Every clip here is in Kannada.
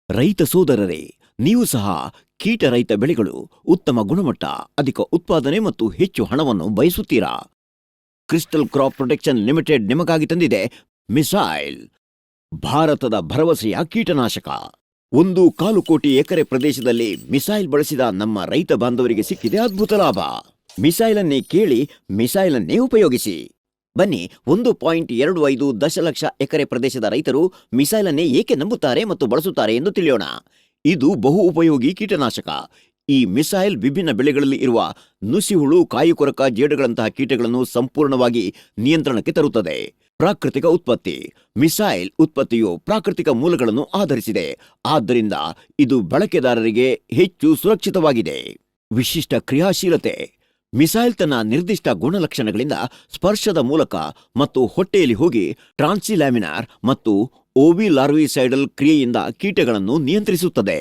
ರೈತ ಸೋದರರೇ, ನೀವು ಸಹ ಕೀಟರಹಿತ ಬೆಳೆಗಳು, ಉತ್ತಮ ಗುಣಮಟ್ಟ, ಅಧಿಕ ಉತ್ಪಾದನೆ ಮತ್ತು ಹೆಚ್ಚು ಹಣವನ್ನು ಬಯಸುತ್ತೀರಾ? ಕ್ರಿಸ್ಟಲ್ ಕ್ರಾಪ್ ಪ್ರೊಟೆಕ್ಷನ್ ಲಿಮಿಟೆಡ್ ನಿಮಗಾಗಿ ತಂದಿದೆ ಮಿಸೈಲ್, ಭಾರತದ ಭರವಸೆಯ ಕೀಟನಾಶಕ. 1.25 ಕೋಟಿ ಎಕರೆ ಪ್ರದೇಶದಲ್ಲಿ ಮಿಸೈಲ್ ಬಳಸಿದ ನಮ್ಮ ರೈತ ಬಾಂಧವರಿಗೆ ಸಿಕ್ಕಿದೆ ಅದ್ಭುತ ಲಾಭ. ಮಿಸೈಲ್ ಅನ್ನೇ ಕೇಳಿ, ಮಿಸೈಲ್ ಅನ್ನೇ ಉಪಯೋಗಿಸಿ. ಬನ್ನಿ, 1.25 ದಶಲಕ್ಷ ಎಕರೆ ಪ್ರದೇಶದ ರೈತರು ಮಿಸೈಲ್ ಅನ್ನೇ ಏಕೆ ನಂಬುತ್ತಾರೆ ಮತ್ತು ಬಳಸುತ್ತಾರೆ ಎಂದು ತಿಳಿಯೋಣ. ಇದು ಬಹು ಉಪಯೋಗಿ ಕೀಟನಾಶಕ. ಈ ಮಿಸೈಲ್ ವಿಭಿನ್ನ ಬೆಳೆಗಳಲ್ಲಿ ಇರುವ ನುಸಿಹುಳು, ಕಾಯಿಕೊರಕ, ಜೇಡಗಳಂತಹ ಕೀಟಗಳನ್ನು ಸಂಪೂರ್ಣವಾಗಿ ನಿಯಂತ್ರಣಕ್ಕೆ ತರುತ್ತದೆ. ಪ್ರಾಕೃತಿಕ ಉತ್ಪತ್ತಿ. ಮಿಸೈಲ್ ಉತ್ಪತ್ತಿಯು ಪ್ರಾಕೃತಿಕ ಮೂಲಗಳನ್ನು ಆಧರಿಸಿದೆ. ಆದ್ದರಿಂದ ಇದು ಬಳಕೆದಾರರಿಗೆ ಹೆಚ್ಚು ಸುರಕ್ಷಿತವಾಗಿದೆ. ವಿಶಿಷ್ಟ ಕ್ರಿಯಾಶೀಲತೆ. ಮಿಸೈಲ್ ತನ್ನ ನಿರ್ದಿಷ್ಟ ಗುಣಲಕ್ಷಣಗಳಿಂದ ಸ್ಪರ್ಶದ ಮೂಲಕ ಮತ್ತು ಹೊಟ್ಟೆಯಲ್ಲಿ ಹೋಗಿ ಟ್ರಾನ್ಸಿಲ್ಯಾಮಿನಾರ್ ಮತ್ತು ಓವಿಲಾರ್ವಿಸೈಡಲ್ ಕ್ರಿಯೆಯಿಂದ ಕೀಟಗಳನ್ನು ನಿಯಂತ್ರಿಸುತ್ತದೆ.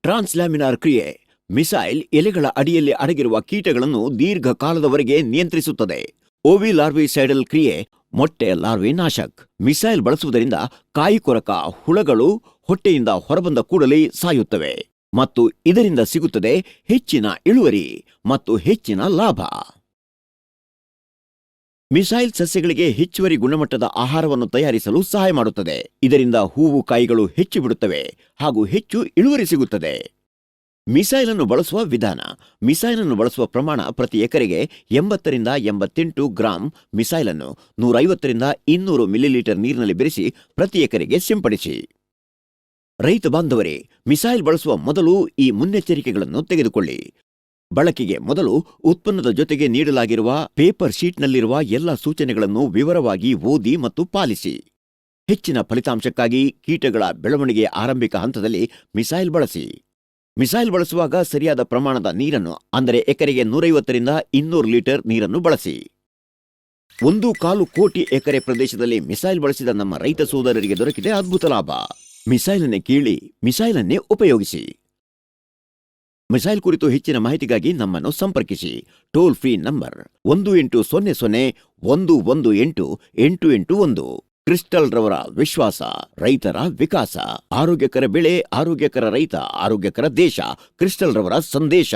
ಟ್ರಾನ್ಸ್ಲ್ಯಾಮಿನಾರ್ ಕ್ರಿಯೆ. ಮಿಸೈಲ್ ಎಲೆಗಳ ಅಡಿಯಲ್ಲಿ ಅಡಗಿರುವ ಕೀಟಗಳನ್ನು ದೀರ್ಘಕಾಲದವರೆಗೆ ನಿಯಂತ್ರಿಸುತ್ತದೆ. ಓವಿಲಾರ್ವಿಸೈಡಲ್ ಕ್ರಿಯೆ ಮೊಟ್ಟೆ ಲಾರ್ವೆ ನಾಶಕ್. ಮಿಸೈಲ್ ಬಳಸುವುದರಿಂದ ಕಾಯಿಕೊರಕ ಹುಳಗಳು ಹೊಟ್ಟೆಯಿಂದ ಹೊರಬಂದ ಕೂಡಲೇ ಸಾಯುತ್ತವೆ ಮತ್ತು ಇದರಿಂದ ಸಿಗುತ್ತದೆ ಹೆಚ್ಚಿನ ಇಳುವರಿ ಮತ್ತು ಹೆಚ್ಚಿನ ಲಾಭ. ಮಿಸೈಲ್ ಸಸ್ಯಗಳಿಗೆ ಹೆಚ್ಚುವರಿ ಗುಣಮಟ್ಟದ ಆಹಾರವನ್ನು ತಯಾರಿಸಲು ಸಹಾಯ ಮಾಡುತ್ತದೆ. ಇದರಿಂದ ಹೂವು, ಕಾಯಿಗಳು ಹೆಚ್ಚು ಬಿಡುತ್ತವೆ ಹಾಗೂ ಹೆಚ್ಚು ಇಳುವರಿ ಸಿಗುತ್ತದೆ. ಮಿಸೈಲ್ ಅನ್ನು ಬಳಸುವ ವಿಧಾನ. ಮಿಸೈಲ್ ಅನ್ನು ಬಳಸುವ ಪ್ರಮಾಣ: ಪ್ರತಿ ಎಕರೆಗೆ 80 ರಿಂದ 88 ಗ್ರಾಂ ಮಿಸೈಲ್ ಅನ್ನು 150 ರಿಂದ 200 ಮಿಲಿಲೀಟರ್ ನೀರಿನಲ್ಲಿ ಬೆರೆಸಿ ಪ್ರತಿ ಎಕರೆಗೆ ಸಿಂಪಡಿಸಿ. ರೈತ ಬಾಂಧವರೇ, ಮಿಸೈಲ್ ಬಳಸುವ ಮೊದಲು ಈ ಮುನ್ನೆಚ್ಚರಿಕೆಗಳನ್ನು ತೆಗೆದುಕೊಳ್ಳಿ. ಬಳಕೆಗೆ ಮೊದಲು ಉತ್ಪನ್ನದ ಜೊತೆಗೆ ನೀಡಲಾಗಿರುವ ಪೇಪರ್ ಶೀಟ್ನಲ್ಲಿರುವ ಎಲ್ಲ ಸೂಚನೆಗಳನ್ನು ವಿವರವಾಗಿ ಓದಿ ಮತ್ತು ಪಾಲಿಸಿ. ಹೆಚ್ಚಿನ ಫಲಿತಾಂಶಕ್ಕಾಗಿ ಕೀಟಗಳ ಬೆಳವಣಿಗೆಯ ಆರಂಭಿಕ ಹಂತದಲ್ಲಿ ಮಿಸೈಲ್ ಬಳಸಿ. ಮಿಸೈಲ್ ಬಳಸುವಾಗ ಸರಿಯಾದ ಪ್ರಮಾಣದ ನೀರನ್ನು, ಅಂದರೆ ಎಕರೆಗೆ 150 ರಿಂದ 200 ಲೀಟರ್ ನೀರನ್ನು ಬಳಸಿ. 1.25 ಕೋಟಿ ಎಕರೆ ಪ್ರದೇಶದಲ್ಲಿ ಮಿಸೈಲ್ ಬಳಸಿದ ನಮ್ಮ ರೈತ ಸೋದರರಿಗೆ ದೊರಕಿದೆ ಅದ್ಭುತ ಲಾಭ. ಮಿಸೈಲ್ ಅನ್ನೇ ಕೇಳಿ, ಮಿಸೈಲ್ ಅನ್ನೇ ಉಪಯೋಗಿಸಿ. ಮಿಸೈಲ್ ಕುರಿತು ಹೆಚ್ಚಿನ ಮಾಹಿತಿಗಾಗಿ ನಮ್ಮನ್ನು ಸಂಪರ್ಕಿಸಿ. Toll free number 1800-118-881. ಕ್ರಿಸ್ಟಲ್ ರವರ ವಿಶ್ವಾಸ, ರೈತರ ವಿಕಾಸ. ಆರೋಗ್ಯಕರ ಬೆಳೆ, ಆರೋಗ್ಯಕರ ರೈತ, ಆರೋಗ್ಯಕರ ದೇಶ. ಕ್ರಿಸ್ಟಲ್ ರವರ ಸಂದೇಶ.